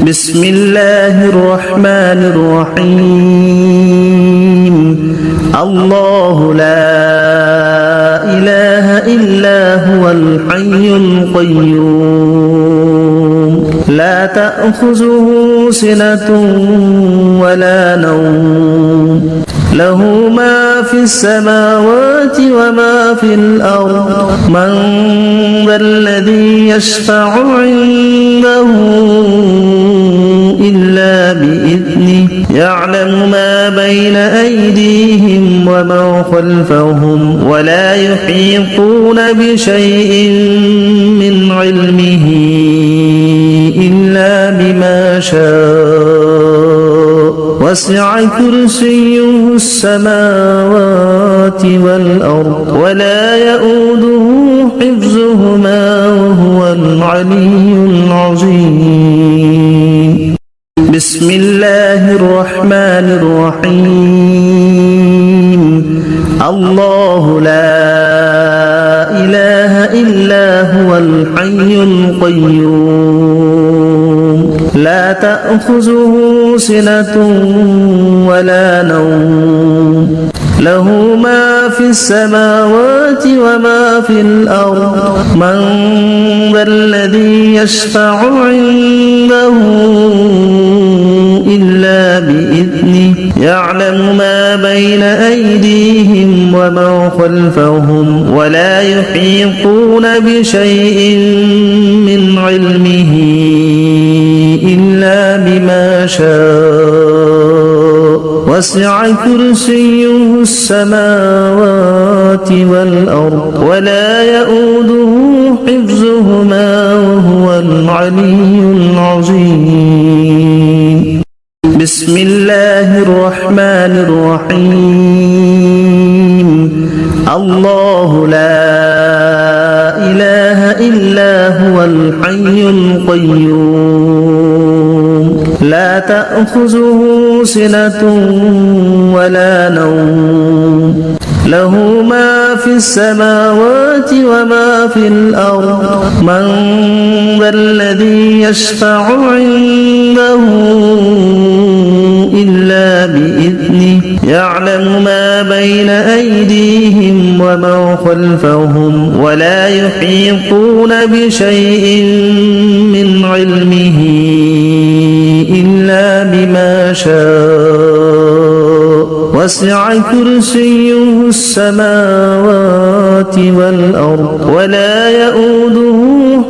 بسم الله الرحمن الرحيم الله لا إله إلا هو الحي القيوم لا تأخذه سنة ولا نوم له ما في السماوات وما في الأرض من ذا الذي يشفع عنده إلا بإذنه يعلم ما بين أيديهم وما خلفهم ولا يحيطون بشيء من علمه إلا بما شاء وسع كرسيه السماوات والأرض ولا يؤوده حفظهما وهو العلي العظيم بسم الله الرحمن الرحيم الله لا إله إلا هو الحي القيوم لا تأخذه سنة ولا نوم له ما في السماوات وما في الأرض من ذا الذي يشفع عنده إلا بإذنه يعلم ما بين أيديهم وما خلفهم ولا يحيطون بشيء من علمه إلا بما شاء وسع كرسيه السماوات والأرض ولا يؤوده حفظهما وهو العلي العظيم بسم الله الرحمن الرحيم الله لا إله إلا هو الحي القيوم لا تأخذه سنة ولا نوم له ما في السماوات وما في الأرض من ذا الذي يشفع عنده إلا بإذنه يعلم ما بين أيديهم وما خلفهم ولا يحيطون بشيء من علمه إلا بما شاء وسع كرسيه السماوات والأرض ولا يؤوده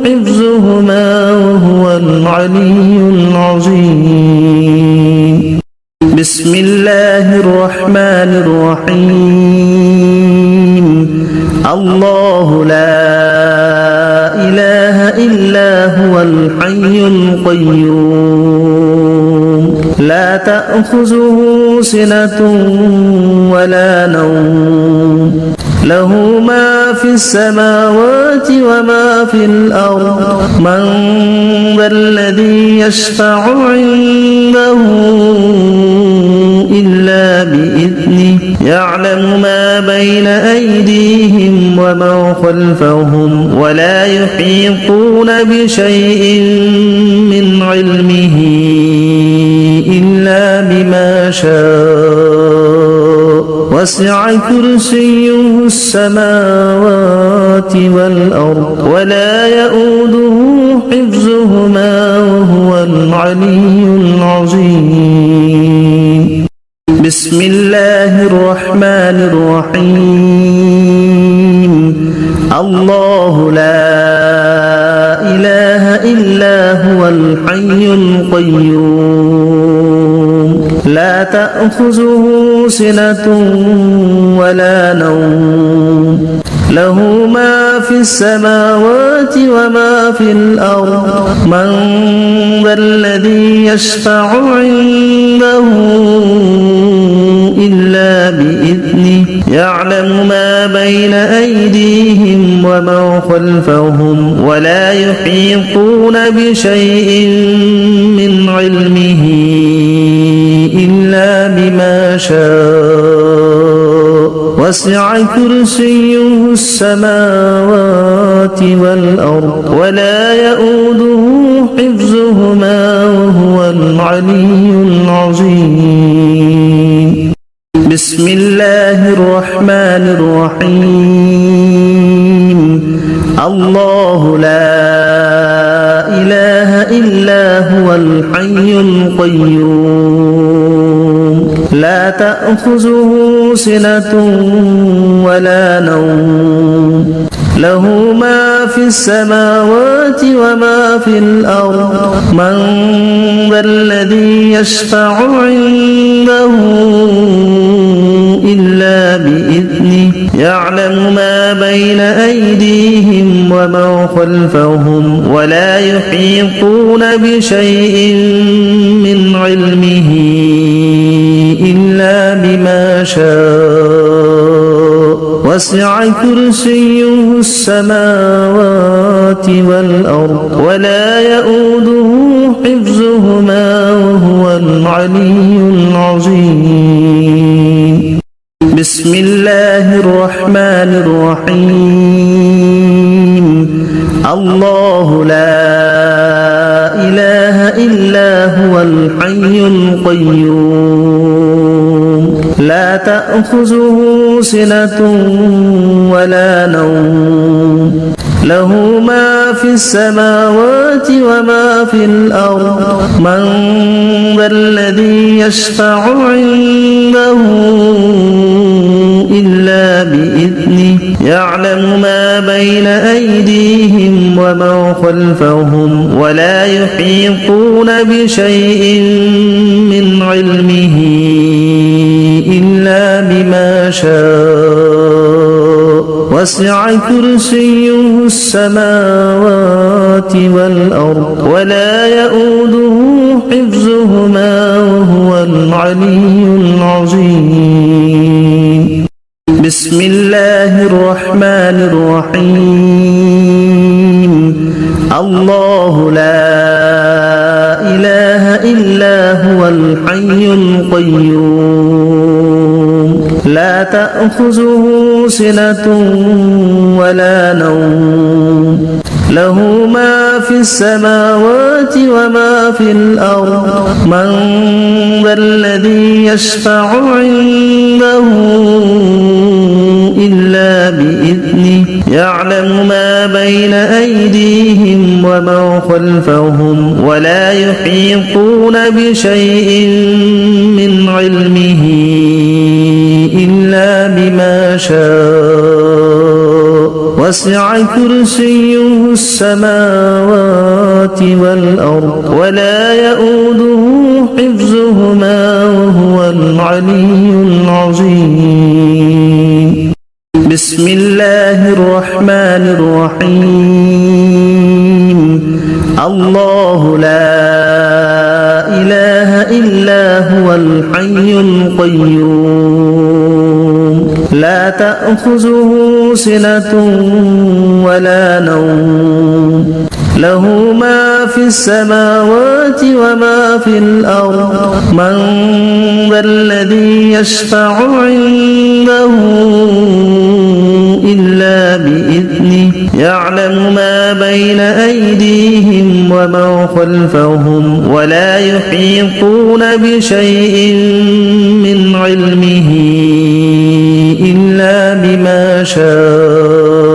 حفظهما وهو العلي العظيم بسم الله الرحمن الرحيم الله لا إله إلا هو الحي القيوم لا تأخذه سنة ولا نوم له ما في السماوات وما في الأرض من ذا الذي يشفع عنده إلا بإذنه يعلم ما بين أيديهم وما خلفهم ولا يحيطون بشيء من علمه إلا بما شاء وسع كرسيه السماوات والأرض ولا يؤوده حفظهما وهو العلي العظيم بسم الله الرحمن الرحيم الله لا إله إلا هو الحي القيوم لا تأخذه سنة ولا نوم له ما في السماوات وما في الأرض من ذا الذي يشفع عنده إلا بإذنه يعلم ما بين أيديهم وما خلفهم ولا يحيطون بشيء من علمه إلا بما شاء وسع كرسيه السماوات والأرض ولا يؤوده حفظهما وهو العلي العظيم بسم الله الرحمن الرحيم الله لا إله إلا هو الحي القيوم لا تأخذه سنة ولا نوم له ما في السماوات وما في الأرض من ذا الذي يشفع عنده إلا بإذنه يعلم ما بين أيديهم وما خلفهم ولا يحيطون بشيء من علمه إلا بما شاء وسع كرسيه السماوات والأرض ولا يؤوده حفظهما وهو العلي العظيم بسم الله الرحمن الرحيم الله لا إله إلا هو الحي القيوم لا تأخذه سنة ولا نوم له ما في السماوات وما في الأرض من ذا الذي يشفع عنده إلا بإذنه يعلم ما بين أيديهم وما خلفهم ولا يحيطون بشيء من علمه إلا بما شاء وسع كرسيه السماوات والأرض ولا يؤوده حفظهما وهو العلي العظيم بسم الله الرحمن الرحيم الله لا إله إلا هو الحي القيوم لا تأخذه سنة ولا نوم له ما في السماوات وما في الأرض من ذا الذي يشفع عنده إلا بإذنه يعلم ما بين أيديهم وما خلفهم ولا يحيطون بشيء من علمه إلا بما شاء وسع كرسيه السماوات والأرض ولا يؤوده حفظهما وهو العلي العظيم بسم الله الرحمن الرحيم الله لا إله إلا هو الحي القيوم لا تأخذه سنة ولا نوم له ما في السماوات وما في الأرض من ذا الذي يشفع عنده إلا بإذنه يعلم ما بين أيديهم وما خلفهم ولا يحيطون بشيء من علمه إلا بما شاء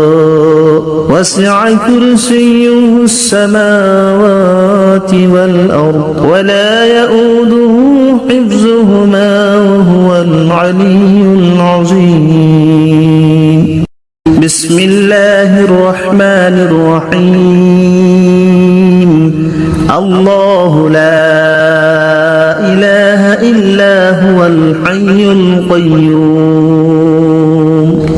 وسع كرسيه السماوات والأرض ولا يؤوده حفظهما وهو العلي العظيم بسم الله الرحمن الرحيم الله لا إله إلا هو الحي القيوم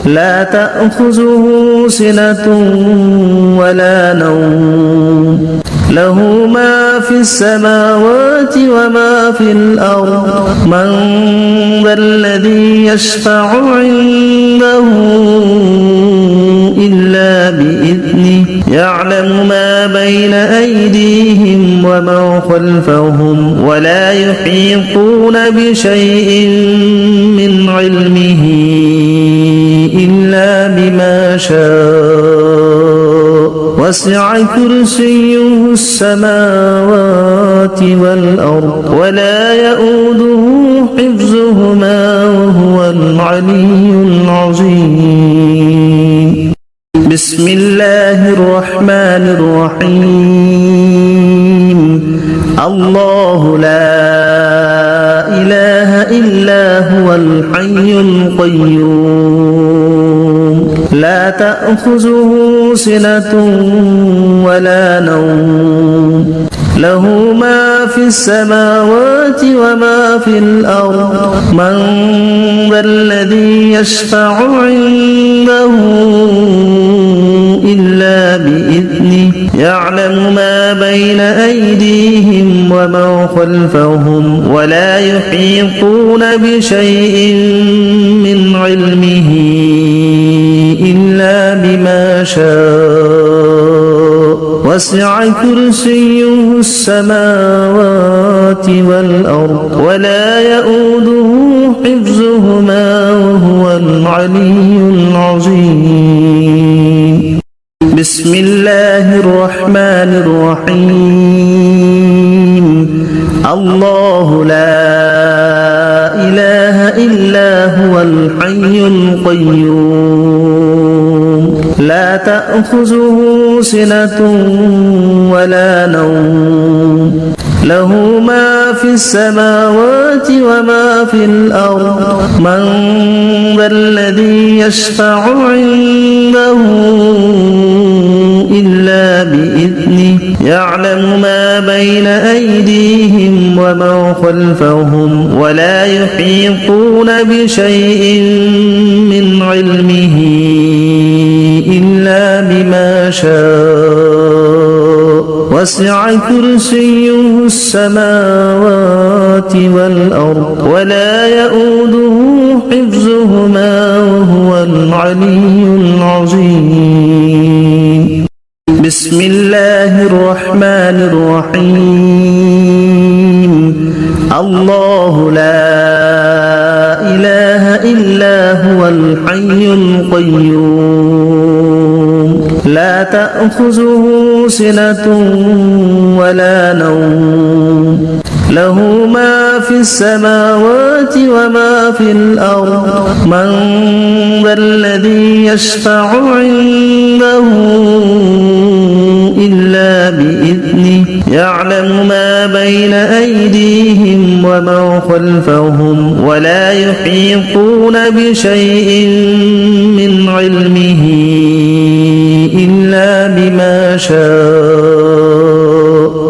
لا تأخذه سنة ولا نوم له ما في السماوات وما في الأرض من ذا الذي يشفع عنده إلا بإذنه يعلم ما بين أيديهم وما خلفهم ولا يحيطون بشيء من علمه إلا بما شاء وسع كرسيه السماوات والأرض ولا يؤوده حفظهما وهو العلي العظيم بسم الله الرحمن الرحيم الله لا إله إلا هو الحي القيوم لا تأخذه سنة ولا نوم له ما في السماوات وما في الأرض من ذا الذي يشفع عنده إلا بإذنه يعلم ما بين أيديهم وما خلفهم ولا يحيطون بشيء من علمه إلا بما شاء وسع كرسيه السماوات والأرض ولا يؤوده حفظهما وهو العلي العظيم بسم الله الرحمن الرحيم الله لا إله إلا هو الحي القيوم لا تأخذه سنة ولا نوم له ما في السماوات وما في الأرض من ذا الذي يشفع عنده إلا بإذنه يعلم ما بين أيديهم وما خلفهم ولا يحيطون بشيء من علمه إلا بما شاء وسع كرسيه السماوات والأرض ولا يؤوده حفظهما وهو العلي العظيم بسم الله الرحمن الرحيم الله لا إله إلا هو الحي القيوم لا تأخذه سنة ولا نوم له ما في السماوات وما في الأرض من ذا الذي يشفع عنده إلا بإذنه يعلم ما بين أيديهم وما خلفهم ولا يحيطون بشيء من علمه إلا بما شاء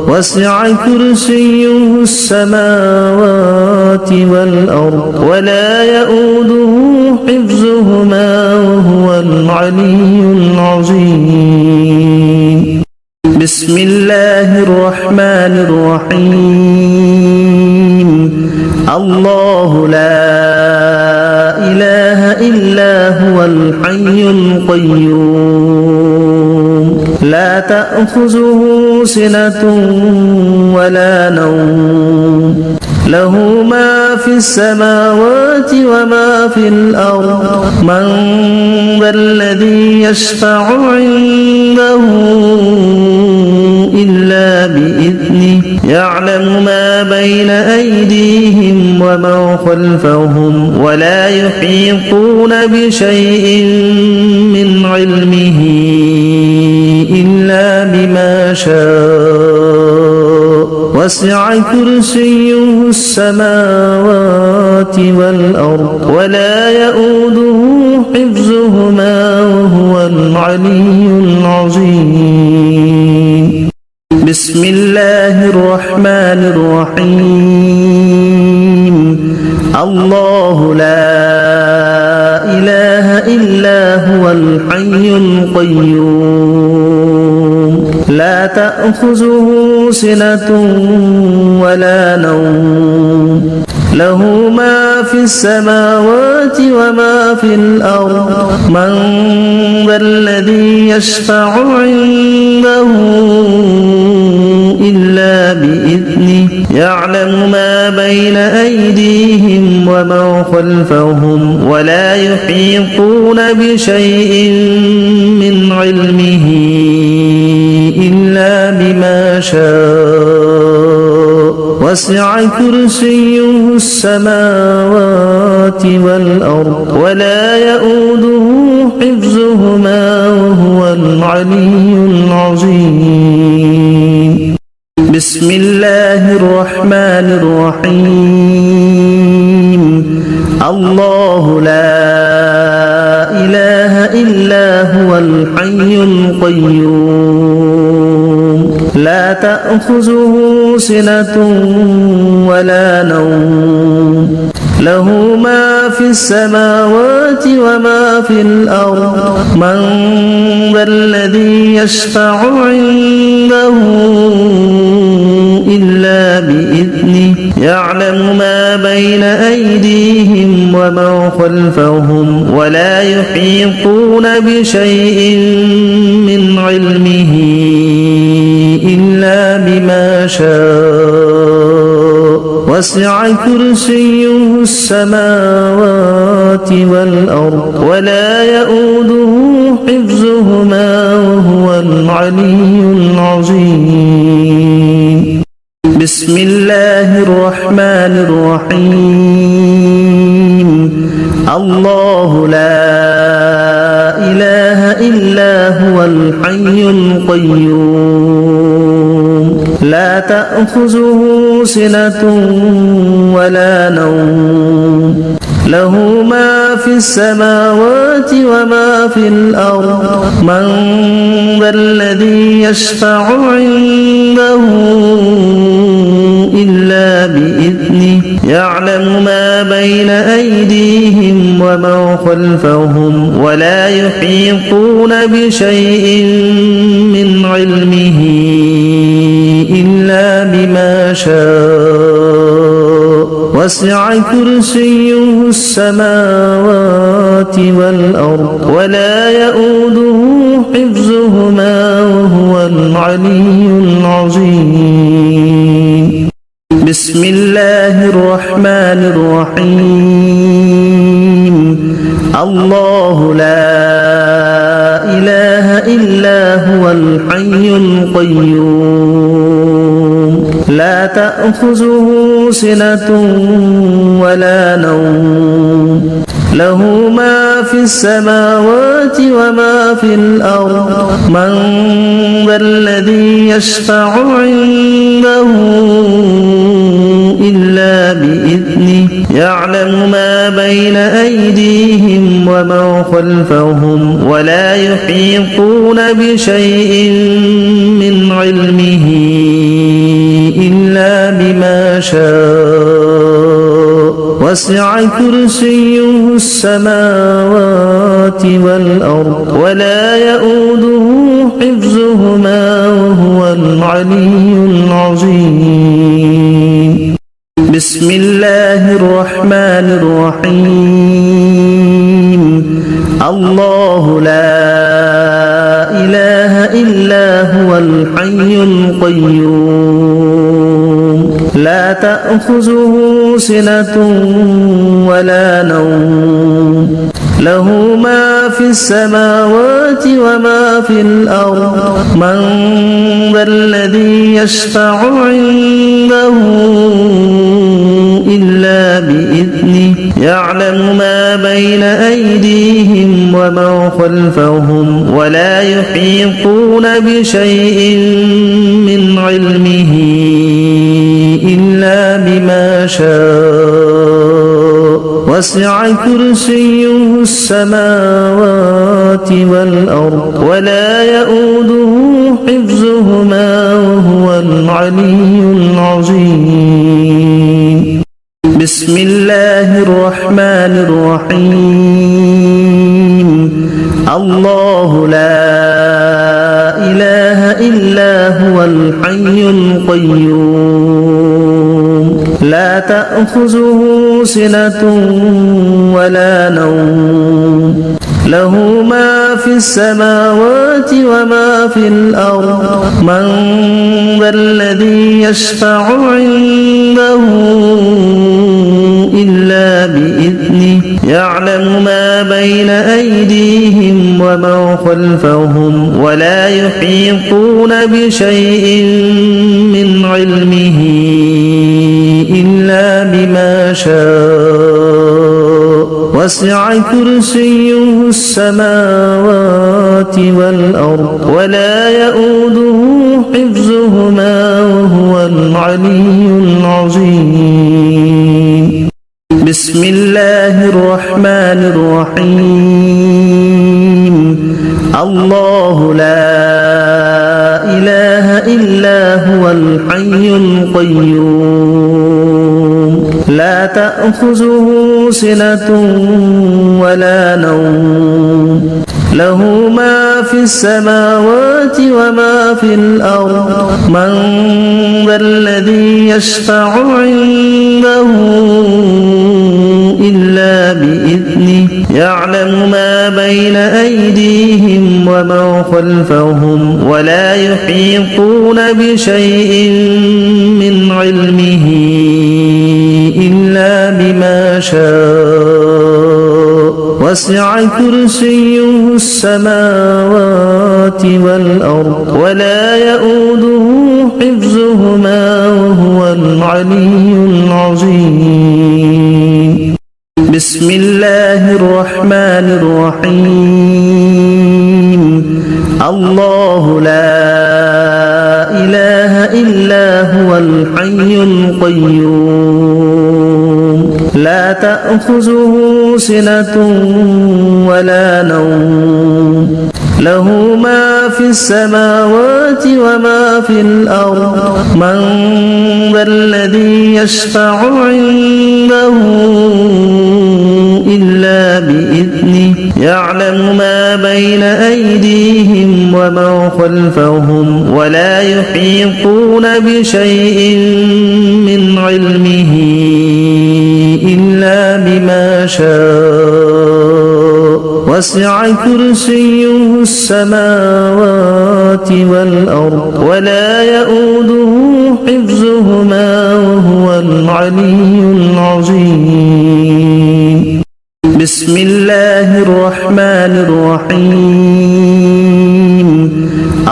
وسع كرسيه السماوات والأرض ولا يؤوده حفظهما وهو العلي العظيم بسم الله الرحمن الرحيم الله لا إله إلا هو الحي القيوم لا تأخذه سنة ولا نوم له ما في السماوات وما في الأرض من ذا الذي يشفع عنده إلا بإذنه يعلم ما بين أيديهم وما خلفهم ولا يحيطون بشيء من علمه إلا بما شاء وسع كرسيه السماوات والأرض ولا يؤوده حفظهما وهو العلي العظيم بسم الله الرحمن الرحيم الله لا إله إلا هو الحي القيوم لا تأخذه سنة ولا نوم له ما في السماوات وما في الأرض من ذا الذي يشفع عنده إلا بإذنه يعلم ما بين أيديهم وما خلفهم ولا يحيطون بشيء من علمه شاء وسع كرسيه السماوات والأرض ولا يؤوده حفظهما وهو العلي العظيم بسم الله الرحمن الرحيم الله لا إله إلا هو الحي القيوم لا تأخذه سنة ولا نوم له ما في السماوات وما في الأرض من ذا الذي يشفع عنده إلا بإذنه يعلم ما بين أيديهم وما خلفهم ولا يحيطون بشيء من علمه إلا بما شاء وسع كرسيه السماوات والأرض ولا يؤوده حفظهما وهو العلي العظيم بسم الله الرحمن الرحيم الله لا إله إلا هو الحي القيوم لا تأخذه سنة ولا نوم له ما في السماوات وما في الأرض من ذا الذي يشفع عنده إلا بإذنه يعلم ما بين أيديهم وما خلفهم ولا يحيطون بشيء من علمه إلا بما شاء وسع كرسيه السماوات والأرض ولا يؤوده حفظهما وهو العلي العظيم بسم الله الرحمن الرحيم الله لا إله إلا هو الحي القيوم لا تأخذه سنة ولا نوم له ما في السماوات وما في الأرض من ذا الذي يشفع عنده إلا بإذنه يعلم ما بين أيديهم وما خلفهم ولا يحيطون بشيء من علمه إلا بما شاء وسع كرسيه السماوات والأرض ولا يؤوده حفظهما وهو العلي العظيم بسم الله الرحمن الرحيم الله لا إله إلا هو الحي القيوم لا تأخذه سنة ولا نوم له ما في السماوات وما في الأرض من ذا الذي يشفع عنده إلا بإذنه يعلم ما بين أيديهم وما خلفهم ولا يحيطون بشيء من علمه إلا بما شاء وسع كرسيه السماوات والأرض ولا يؤوده حفظهما وهو العلي العظيم بسم الله الرحمن الرحيم الله لا إله إلا هو الحي القيوم لا تأخذه سنة ولا نوم له ما في السماوات وما في الأرض من ذا الذي يشفع عنده إلا بإذنه يعلم ما بين أيديهم ومن خلفهم ولا يحيطون بشيء من علمه إلا بما شاء وسع كرسيه السماوات والأرض ولا يؤوده حفظهما وهو العلي العظيم. بسم الله الرحمن الرحيم. الله لا إله إلا هو الحي القيوم لا تأخذه سنة ولا نوم له ما في السماوات وما في الأرض من ذا الذي يشفع عنده إلا بإذنه يعلم ما بين أيديهم ومن خلفهم ولا يحيطون بشيء من علمه إلا بما شاء وسع كرسيه السماوات والأرض ولا يؤوده حفظهما وهو العلي العظيم. بسم الله الرحمن الرحيم. الله لا إله إلا هو الحي القيوم لا تأخذه سنة ولا نوم له ما في السماوات وما في الأرض من ذا الذي يشفع عنده إلا بإذنه يعلم ما بين أيديهم ومن خلفهم ولا يحيطون بشيء من علمه إلا بما شاء وسع كرسيه السماوات والأرض ولا يؤوده حفظهما وهو العلي العظيم. بسم الله الرحمن الرحيم.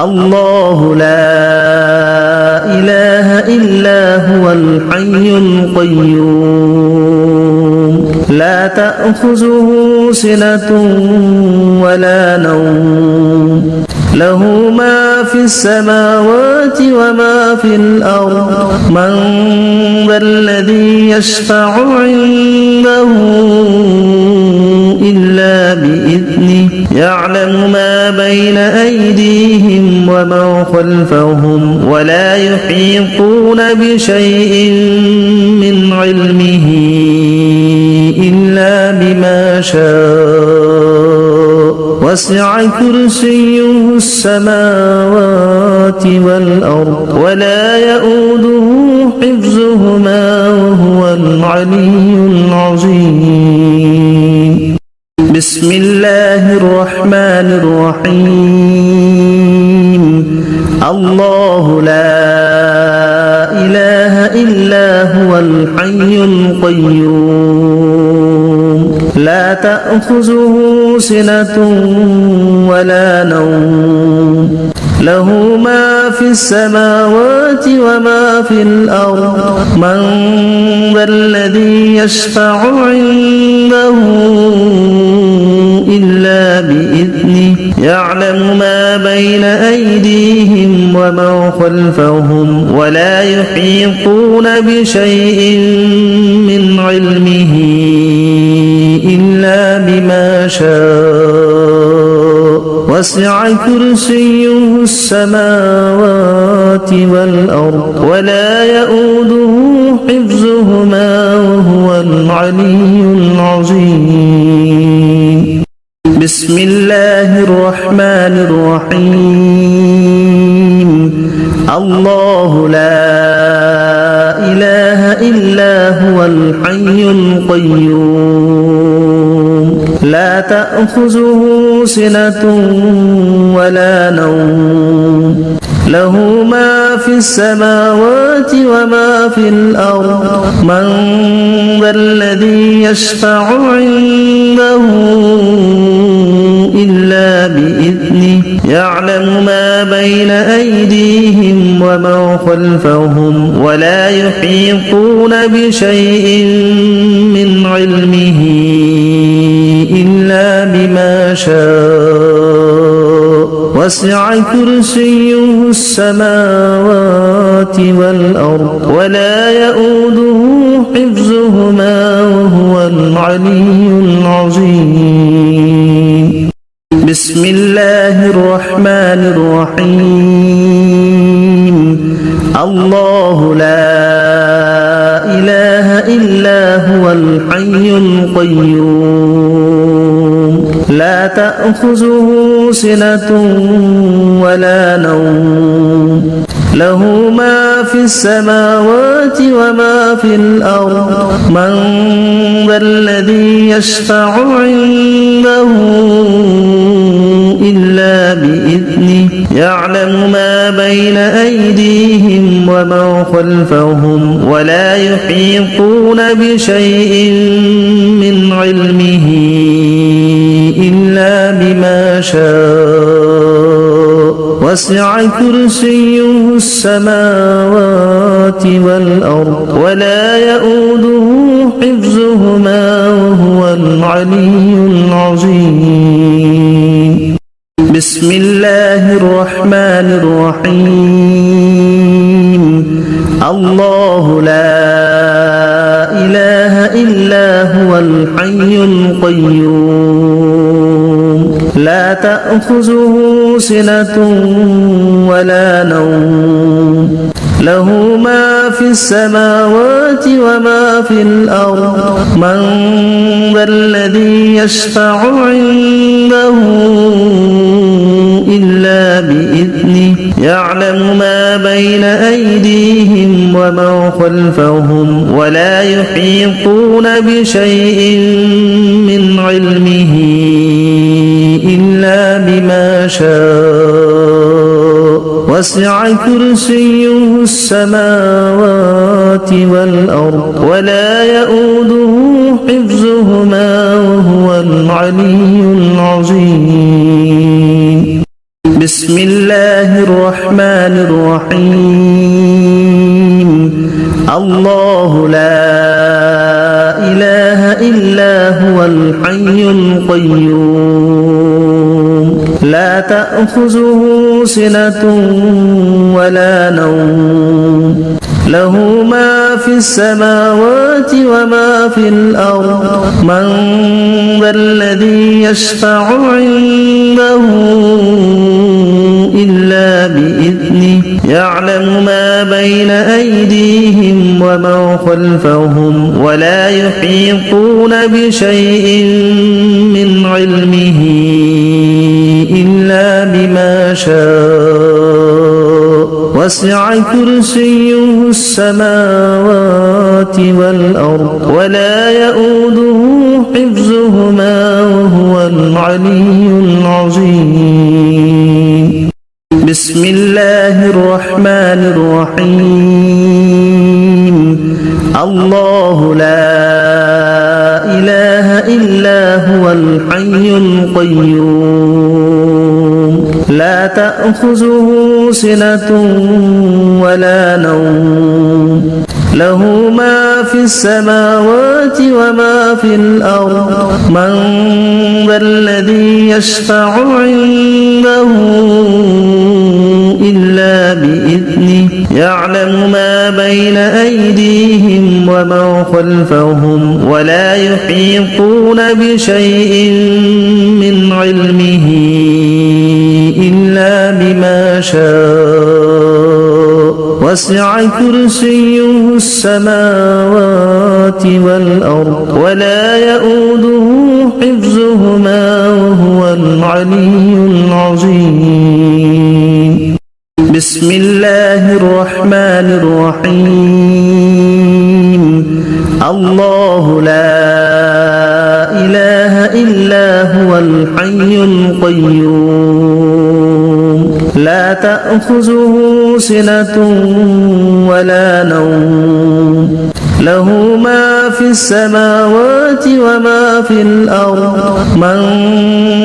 الله لا إله إلا هو الحي القيوم لا تأخذه سنة ولا نوم له ما في السماوات وما في الأرض من ذا الذي يشفع عنده إلا بإذنه يعلم ما بين أيديهم ومن خلفهم ولا يحيطون بشيء من علمه إلا بما شاء وسع كرسيه السماوات والأرض ولا يؤوده حفظهما وهو العلي العظيم. بسم الله الرحمن الرحيم. الله لا إله إلا هو الحي القيوم لا تأخذه سنة ولا نوم له ما في السماوات وما في الأرض من ذا الذي يشفع عنده إلا بإذنه يعلم ما بين أيديهم ومن خلفهم ولا يحيطون بشيء من علمه إلا بما شاء وسع كرسيه السماوات والأرض ولا يؤوده حفظهما وهو العلي العظيم. بسم الله الرحمن الرحيم. الله لا إله إلا هو الحي القيوم لا تأخذه سنة ولا نوم له ما في السماوات وما في الأرض من ذا الذي يشفع عنده إلا يعلم ما بين أيديهم وما خلفهم ولا يحيطون بشيء من علمه إلا بما شاء وسع كرسيه السماوات والأرض ولا يؤوده حفظهما وهو العلي العظيم. بسم الله الرحمن الرحيم. الله لا إله إلا هو الحي القيوم لا تأخذه سنة ولا نوم له ما في السماوات وما في الأرض من ذا الذي يشفع عنده إلا بإذنه يعلم ما بين أيديهم وما خلفهم ولا يحيطون بشيء من علمه إلا بما شاء وسع كرسيه السماوات والأرض ولا يؤوده حفظهما وهو العلي العظيم. بسم الله الرحمن الرحيم. الله لا إله إلا هو الحي القيوم لا تأخذه سنة ولا نوم له ما في السماوات وما في الأرض من ذا الذي يشفع عنده إلا بإذنه يعلم ما بين أيديهم وما خلفهم ولا يحيطون بشيء من علمه إلا بما شاء وسع كرسيه السماوات والأرض ولا يؤوده حفظهما وهو العلي العظيم. بسم الله الرحمن الرحيم. الله لا إله إلا هو الحي القيوم لا تأخذه سنة ولا نوم له ما في السماوات وما في الأرض من ذا الذي يشفع عنده إلا بإذنه يعلم ما بين أيديهم وما خلفهم ولا يحيطون بشيء من علمه إلا بما شاء وسع كرسيه السماوات والأرض ولا يؤوده حفظهما وهو العلي العظيم. بسم الله الرحمن الرحيم. الله لا إله إلا هو الحي القيوم لا تأخذه سنة ولا نوم له ما في السماوات وما في الأرض من ذا الذي يشفع عنده إلا بإذنه يعلم ما بين أيديهم وما خلفهم ولا يحيطون بشيء من علمه إلا بما شاء وسع كرسيه السماوات والأرض ولا يؤوده حفظهما وهو العلي العظيم. بسم الله الرحمن الرحيم. الله لا إله إلا هو الحي القيوم لا تأخذه سنة ولا نوم له ما في السماوات وما في الأرض من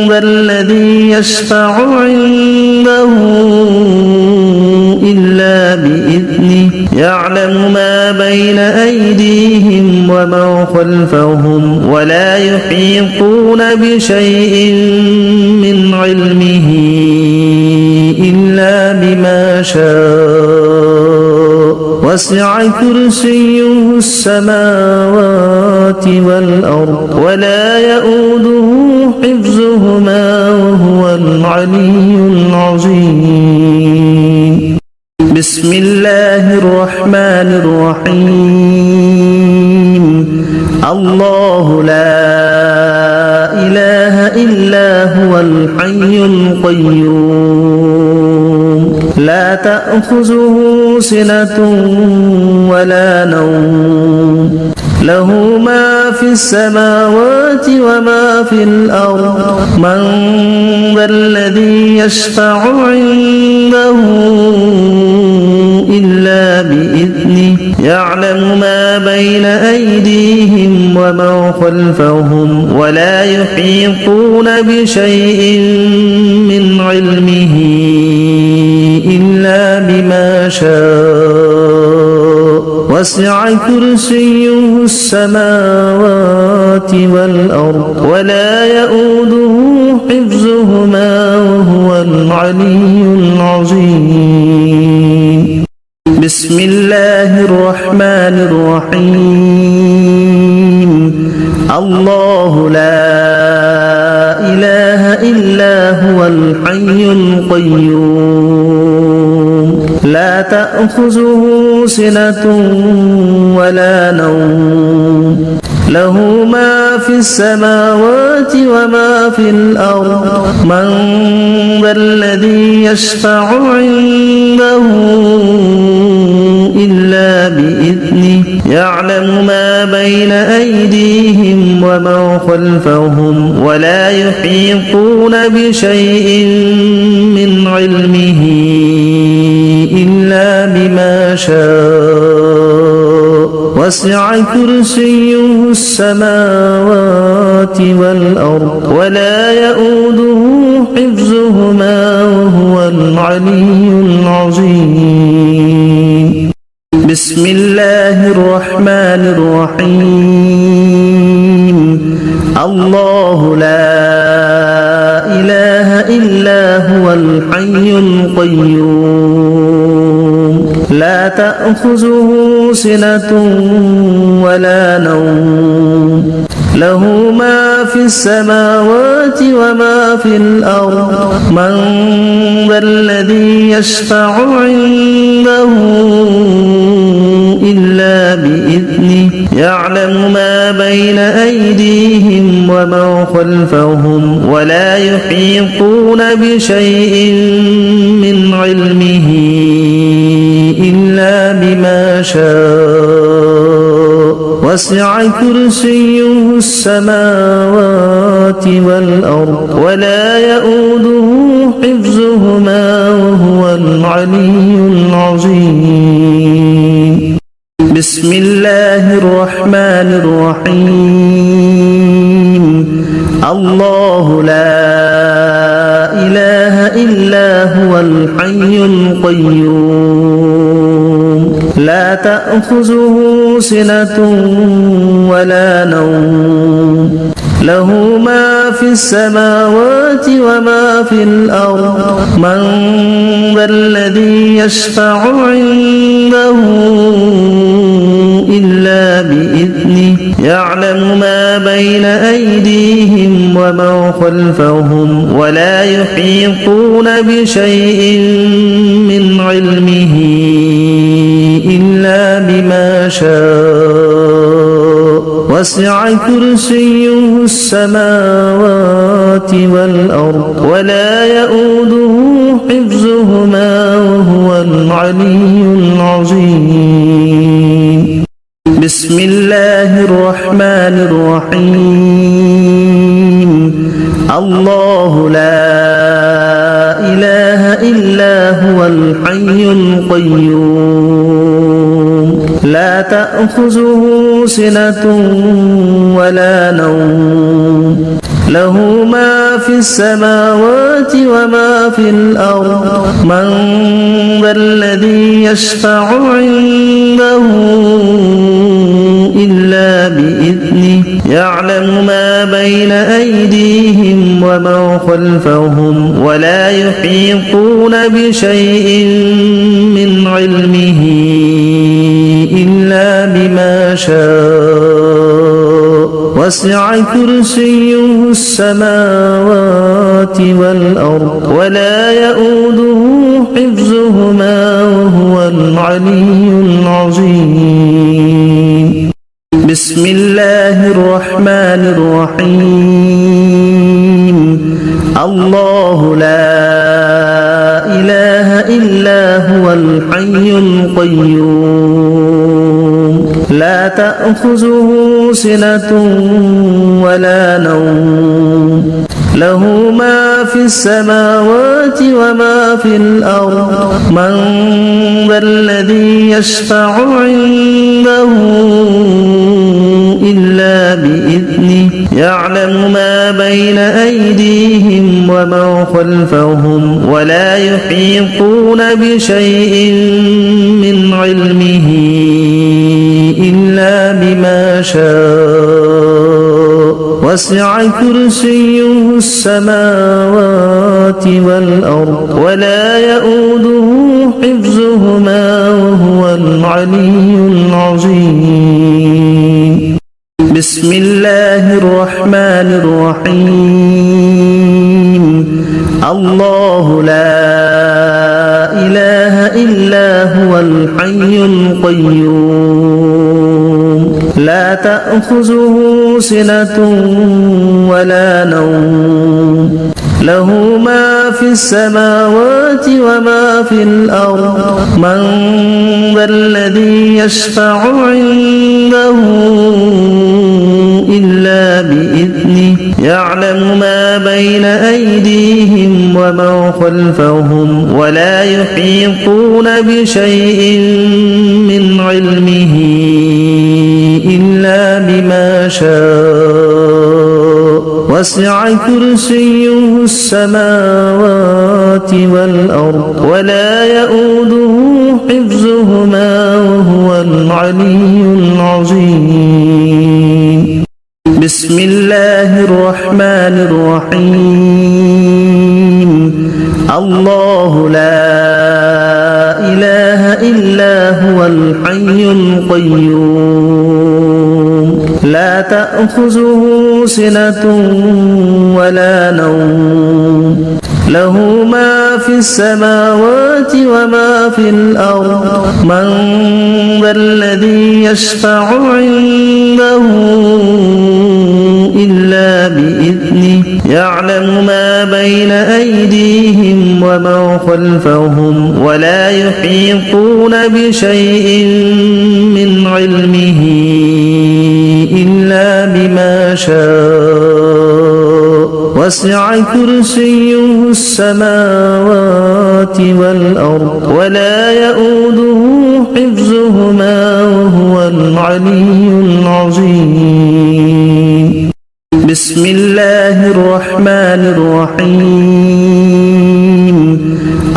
ذا الذي يشفع عنده إلا بإذنه يعلم ما بين أيديهم وما خلفهم ولا يحيطون بشيء من علمه إلا بما شاء وسع كرسيه السماوات والأرض ولا يؤوده حفظهما وهو العلي العظيم بسم الله الرحمن الرحيم الله لا إله إلا هو الحي القيوم لا تأخذه سنة ولا نوم له ما في السماوات وما في الأرض من ذا الذي يشفع عنده إلا بإذنه يعلم ما بين أيديهم وما خلفهم ولا يحيطون بشيء من علمه إلا بما شاء وسع كرسيه السماوات والأرض ولا يؤوده حفظهما وهو العلي العظيم بسم الله الرحمن الرحيم الله لا إله إلا هو الحي القيوم لا تأخذه سنة ولا نوم له ما في السماوات وما في الأرض من ذا الذي يشفع عنده إلا بإذنه يعلم ما بين أيديهم وما خلفهم ولا يحيطون بشيء من علمه إلا بما شاء وسع كرسيه السماوات والأرض ولا يؤوده حفظهما وهو العلي العظيم بسم الله الرحمن الرحيم الله لا إله إلا هو الحي القيوم لا تأخذه سنة ولا نوم له ما في السماوات وما في الأرض من ذا الذي يشفع عنده إلا بإذنه يعلم ما بين أيديهم وما خلفهم ولا يحيطون بشيء من علمه إلا بما شاء وسع كرسيه السماوات والأرض ولا يؤوده حفظهما وهو العلي العظيم بسم الله الرحمن الرحيم الله لا إله إلا هو الحي القيوم لا تأخذه سنة ولا نوم له ما في السماوات وما في الأرض من ذا الذي يشفع عنده إلا بإذنه يعلم ما بين أيديهم وما خلفهم ولا يحيطون بشيء من علمه إلا بما شاء وسع كرسيه السماوات والأرض ولا يؤوده حفظهما وهو العلي العظيم بسم الله الرحمن الرحيم الله لا إله إلا هو الحي القيوم لا تأخذه سنة ولا نوم له ما في السماوات وما في الأرض من ذا الذي يشفع عنده إلا بإذنه يعلم ما بين أيديهم وما خلفهم ولا يحيطون بشيء من علمه إلا بما شاء وسع كرسيه السماوات والأرض ولا يؤوده حفظهما وهو العلي العظيم بسم الله الرحمن الرحيم الله لا إله إلا هو الحي القيوم لا تأخذه سنة ولا نوم له ما في السماوات وما في الأرض من ذا الذي يشفع عنده إلا بإذنه يعلم ما بين أيديهم وما خلفهم ولا يحيطون بشيء من علمه إلا بما شاء وسع كرسيه السماوات والأرض ولا يؤوده حفظهما وهو العلي العظيم بسم الله الرحمن الرحيم الله لا إله إلا هو الحي القيوم لا تأخذه سنة ولا نوم له ما في السماوات وما في الأرض من ذا الذي يشفع عنده إلا بإذنه يعلم ما بين أيديهم وما خلفهم ولا يحيطون بشيء من علمه إلا بما شاء وسع كرسيه السماوات والأرض ولا يؤوده حفظهما وهو العلي العظيم بسم الله الرحمن الرحيم الله لا إله إلا هو الحي القيوم لا تأخذه سنة ولا نوم له ما في السماوات وما في الأرض من ذا الذي يشفع عنده إلا بإذنه يعلم ما بين أيديهم وما خلفهم ولا يحيطون بشيء من علمه إلا بما شاء وسع كرسيه السماوات والأرض ولا يؤوده حفظهما وهو العلي العظيم بسم الله الرحمن الرحيم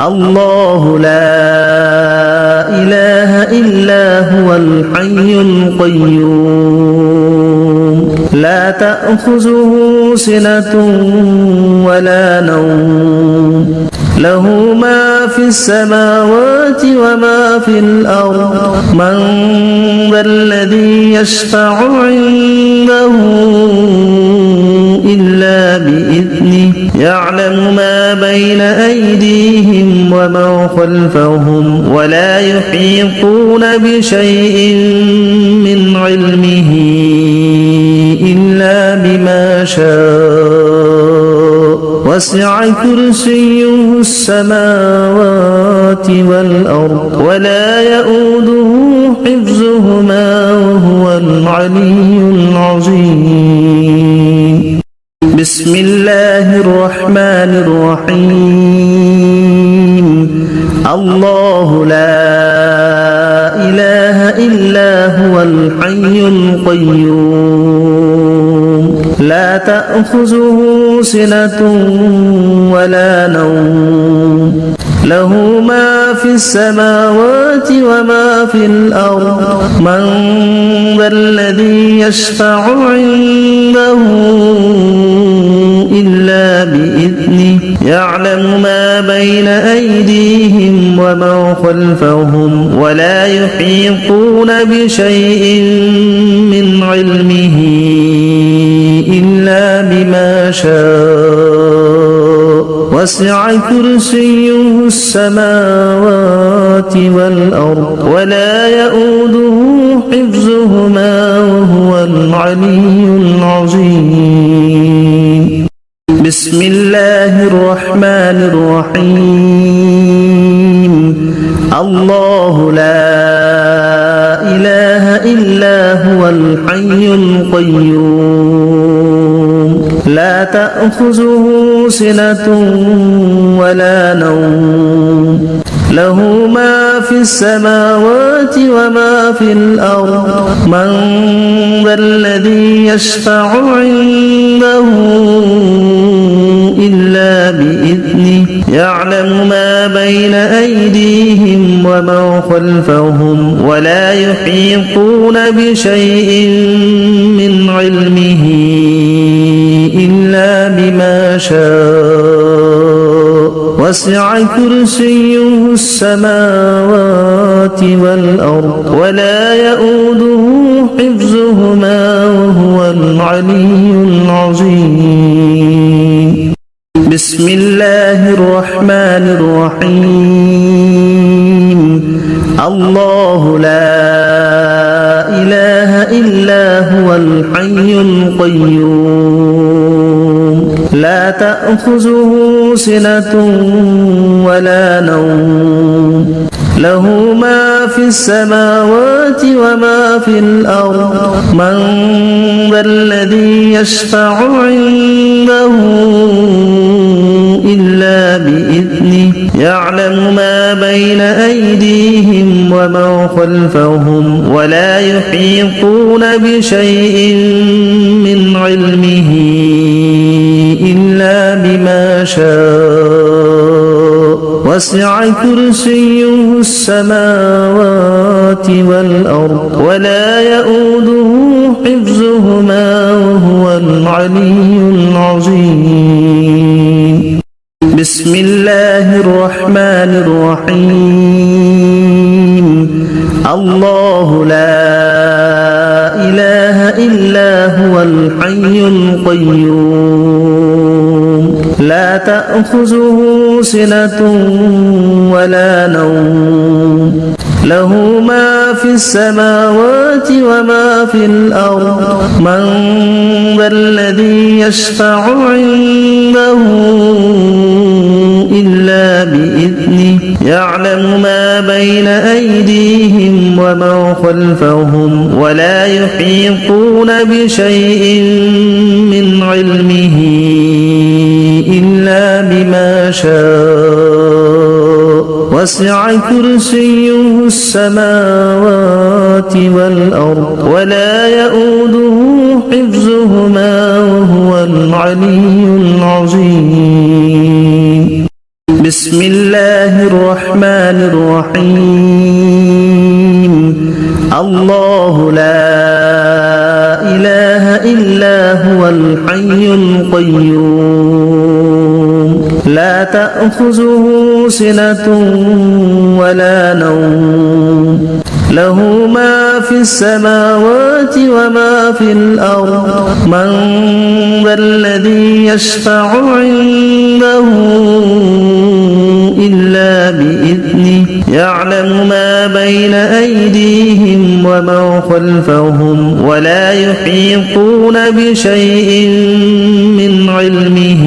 الله لا إله إلا هو الحي القيوم لا تأخذه سنة ولا نوم له ما في السماوات وما في الأرض من ذا الذي يشفع عنده إلا بإذنه يعلم ما بين أيديهم وما خلفهم ولا يحيطون بشيء من علمه إلا بما شاء وسع كرسيه السماوات والأرض ولا يؤوده حفظهما وهو العلي العظيم بسم الله الرحمن الرحيم الله لا إله إلا هو الحي القيوم لا تأخذه سنة ولا نوم له ما في السماوات وما في الأرض من ذا الذي يشفع عنده إلا بإذنه يعلم ما بين أيديهم وما خلفهم ولا يحيطون بشيء من علمه إلا بما شاء وسع كرسيه السماوات والأرض ولا يؤوده حفظهما وهو العلي العظيم بسم الله الرحمن الرحيم الله لا إله إلا هو الحي القيوم لا تأخذه سنة ولا نوم له ما في السماوات وما في الأرض من ذا الذي يشفع عنده إلا بإذنه يعلم ما بين أيديهم وما خلفهم ولا يحيطون بشيء من علمه إلا بما شاء وسع كرسيه السماوات والأرض ولا يؤوده حفظهما وهو العلي العظيم بسم الله الرحمن الرحيم الله لا إله إلا هو الحي القيوم لا تأخذه سنة ولا نوم له ما في السماوات وما في الأرض من ذا الذي يشفع عنده إلا بإذنه يعلم ما بين أيديهم وما خلفهم ولا يحيطون بشيء من علمه إلا بما شاء وسع كرسيه السماوات والأرض ولا يؤوده حفظهما وهو العلي العظيم بسم الله الرحمن الرحيم الله لا إله إلا هو الحي القيوم لا تأخذه سنة ولا نوم له ما في السماوات وما في الأرض من ذا الذي يشفع عنده إلا بإذنه يعلم ما بين أيديهم وما خلفهم ولا يحيطون بشيء من علمه إلا بما شاء وسع كرسيه السماوات والأرض ولا يؤوده حفظهما وهو العلي العظيم بسم الله الرحمن الرحيم الله لا إله إلا هو الحي القيوم لا تأخذه سنة ولا نوم له ما في السماوات وما في الأرض من ذا الذي يشفع عنده إلا بإذنه يعلم ما بين أيديهم وما خلفهم ولا يحيطون بشيء من علمه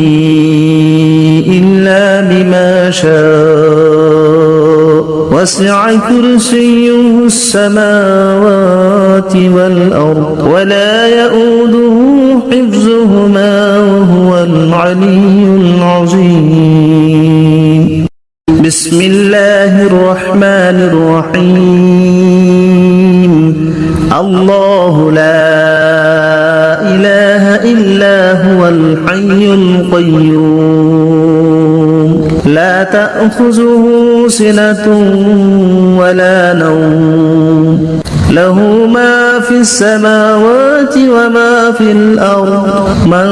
إلا بما شاء وسع كرسيه السماوات والأرض ولا يؤوده حفظهما وهو العلي العظيم بسم الله الرحمن الرحيم الله لا إله إلا هو الحي القيوم لا تأخذه سنة ولا نوم له ما في السماوات وما في الأرض من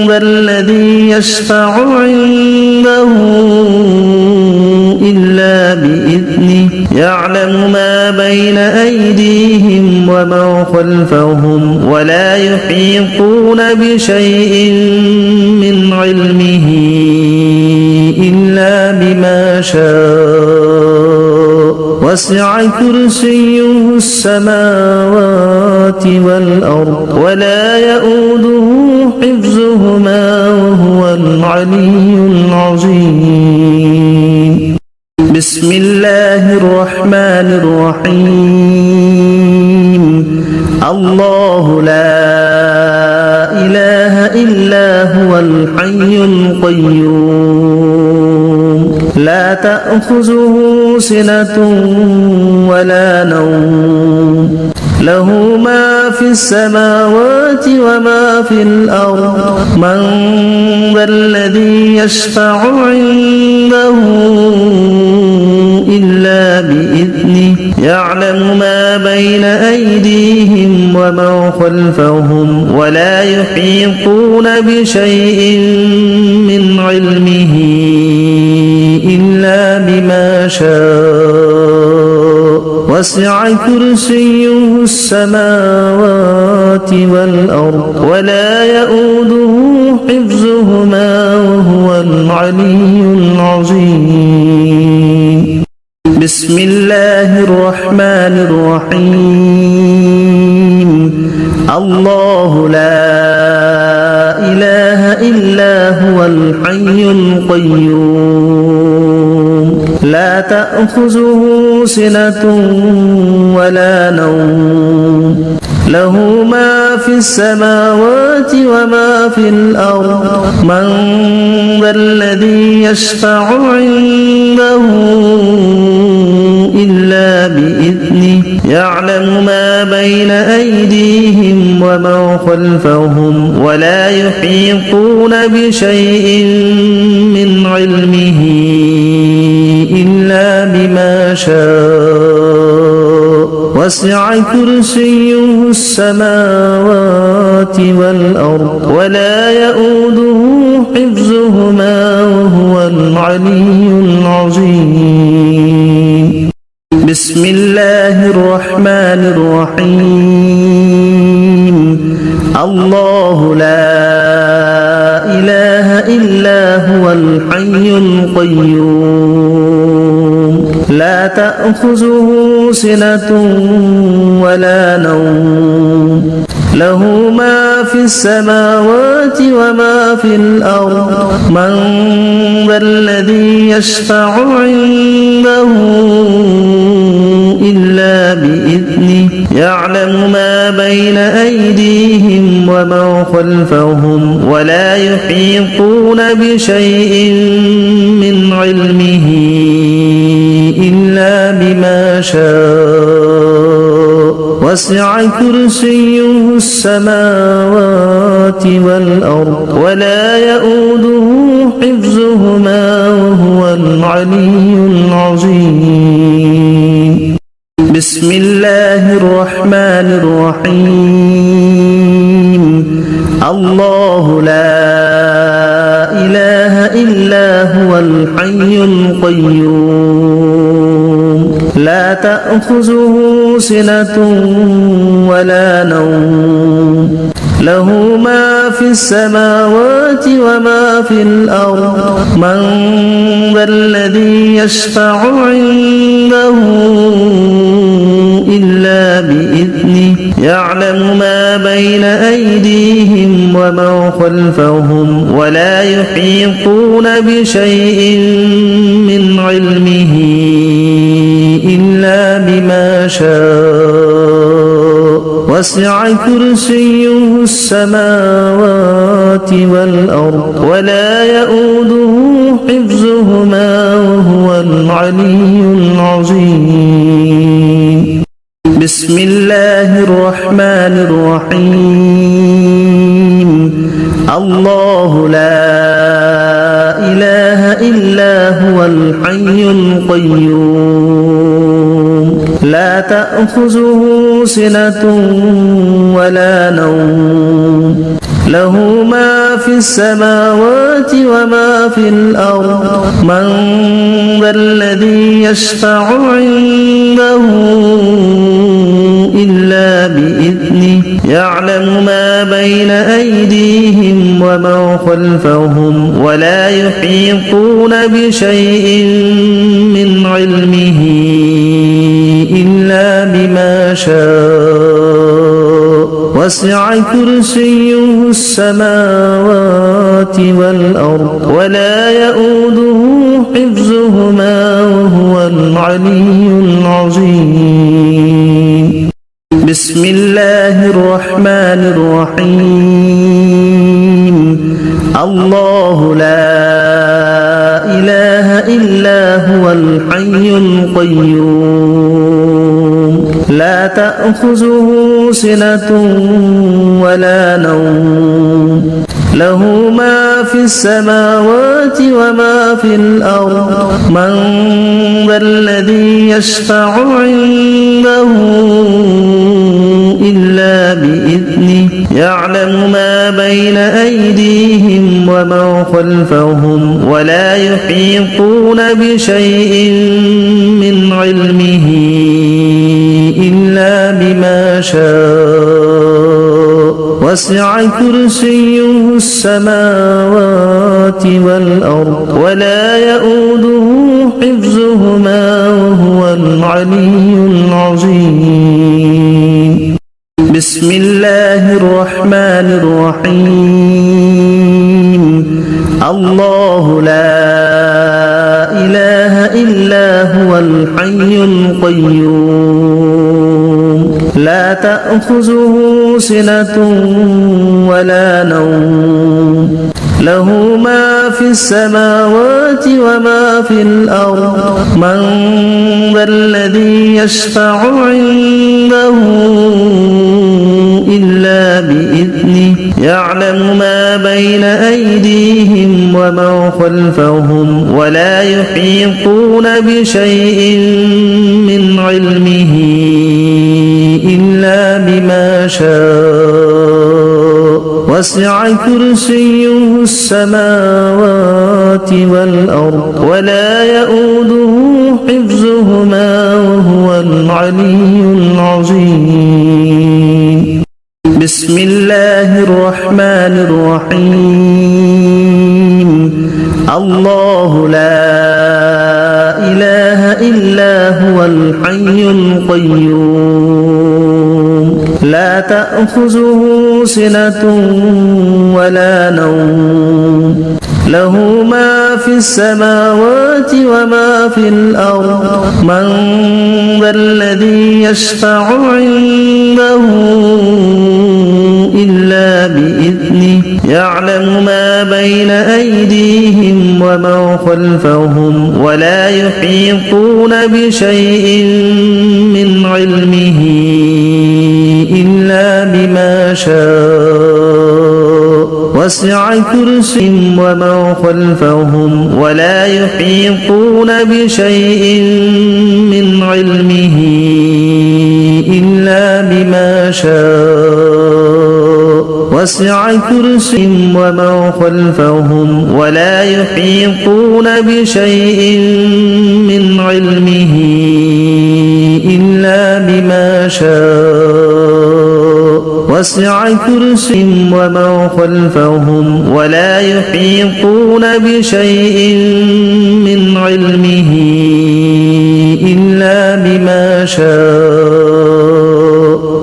ذا الذي يشفع عنده إلا بإذنه يعلم ما بين أيديهم وما خلفهم ولا يحيطون بشيء من علمه إلا بما شاء وسع كرسيه السماوات والأرض ولا يؤوده حفظهما وهو العلي العظيم بسم الله الرحمن الرحيم الله لا إله إلا هو الحي القيوم لا تأخذه سنة ولا نوم له ما في السماوات وما في الأرض من ذا الذي يشفع عنده إلا بإذنه يعلم ما بين أيديهم وما خلفهم ولا يحيطون بشيء من علمه إلا بما شاء وسع كرسيه السماوات والأرض ولا يؤوده حفظهما وهو العلي العظيم بسم الله الرحمن الرحيم الله لا إله إلا هو الحي القيوم لا تأخذه سنة ولا نوم له ما في السماوات وما في الأرض من ذا الذي يشفع عنده إلا بإذنه يعلم ما بين أيديهم وما خلفهم ولا يحيطون بشيء من علمه إلا بما شاء وسع كرسيه السماوات والأرض ولا يؤوده حفظهما وهو العلي العظيم بسم الله الرحمن الرحيم الله لا إله إلا هو الحي القيوم لا تأخذه سنة ولا نوم له ما في السماوات وما في الأرض من ذا الذي يشفع عنده إلا بإذنه يعلم ما بين أيديهم وما خلفهم ولا يحيطون بشيء من علمه إلا بما شاء وسع كرسيه السماوات والأرض ولا يؤوده حفظهما وهو العلي العظيم بسم الله الرحمن الرحيم الله لا إله إلا هو الحي القيوم لا تأخذه سنة ولا نوم له ما في السماوات وما في الأرض من ذا الذي يشفع عنده إلا بإذنه يعلم ما بين أيديهم وما خلفهم ولا يحيطون بشيء من علمه إلا بما شاء وسع كرسيه السماوات والأرض ولا يؤوده حفظهما وهو العلي العظيم بسم الله الرحمن الرحيم الله لا إله إلا هو الحي القيوم لا تأخذه سنة ولا نوم له ما في السماوات وما في الأرض من ذا الذي يشفع عنده إلا بإذنه يعلم ما بين أيديهم وما خلفهم ولا يحيطون بشيء من علمه إلا بما شاء وسع كرسيه السماوات والأرض ولا يؤوده حفظهما وهو العلي العظيم بسم الله الرحمن الرحيم الله لا إله إلا هو الحي القيوم لا تأخذه سنة ولا نوم له ما في السماوات وما في الأرض من ذا الذي يشفع عنده إلا بإذنه يعلم ما بين أيديهم وما خلفهم ولا يحيطون بشيء من علمه إلا بما شاء وسع كرسيه السماوات والأرض ولا يؤوده حفظهما وهو العلي العظيم بسم الله الرحمن الرحيم الله لا إله إلا هو الحي القيوم لا تأخذه سنة ولا نوم له ما في السماوات وما في الأرض من ذا الذي يشفع عنده إلا بإذنه يعلم ما بين أيديهم وما خلفهم ولا يحيطون بشيء من علمه إلا بما شاء وسع كرسيه السماوات والأرض ولا يؤوده حفظهما وهو العلي العظيم بسم الله الرحمن الرحيم الله لا إله إلا هو الحي القيوم لا تأخذه سنة ولا نوم له ما في السماوات وما في الأرض من ذا الذي يشفع عنده إلا بإذنه يعلم ما بين أيديهم وما خلفهم ولا يحيطون بشيء من علمه إلا بما شاء وسع كرسيه وما خلفهم ولا يحيطون بشيء من علمه إلا بما شاء وسع كرسيه وما خلفهم ولا يحيطون بشيء من علمه إلا بما شاء وسع كرسيه وما خلفهم ولا يحيطون بشيء من علمه إلا بما شاء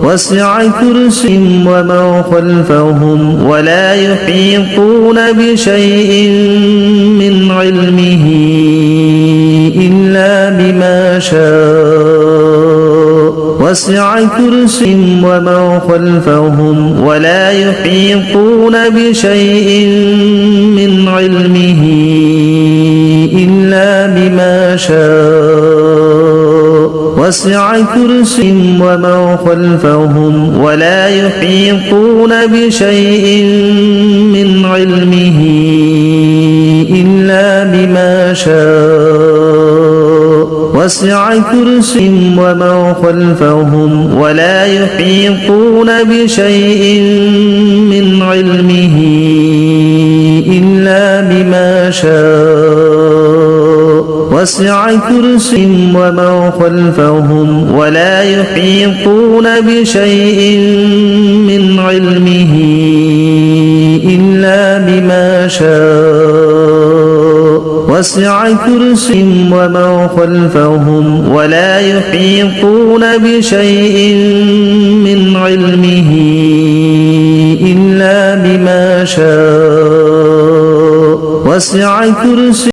وسع كرسيه وما خلفهم ولا يحيطون بشيء من علمه إلا بما شاء وسع كرسيه وما خلفهم ولا يحيطون بشيء من علمه إلا بما شاء وسع كرسيه ومن خلفهم ولا يحيطون بشيء من علمه إلا بما شاء وسع كرسيه ومن خلفهم ولا يحيطون بشيء من علمه إلا بما شاء وسع كرسيه ومن خلفهم ولا يحيطون بشيء من علمه إلا بما شاء وسع كرسيه ومن خلفهم ولا يحيطون بشيء من علمه إلا بما شاء وسع كرسيه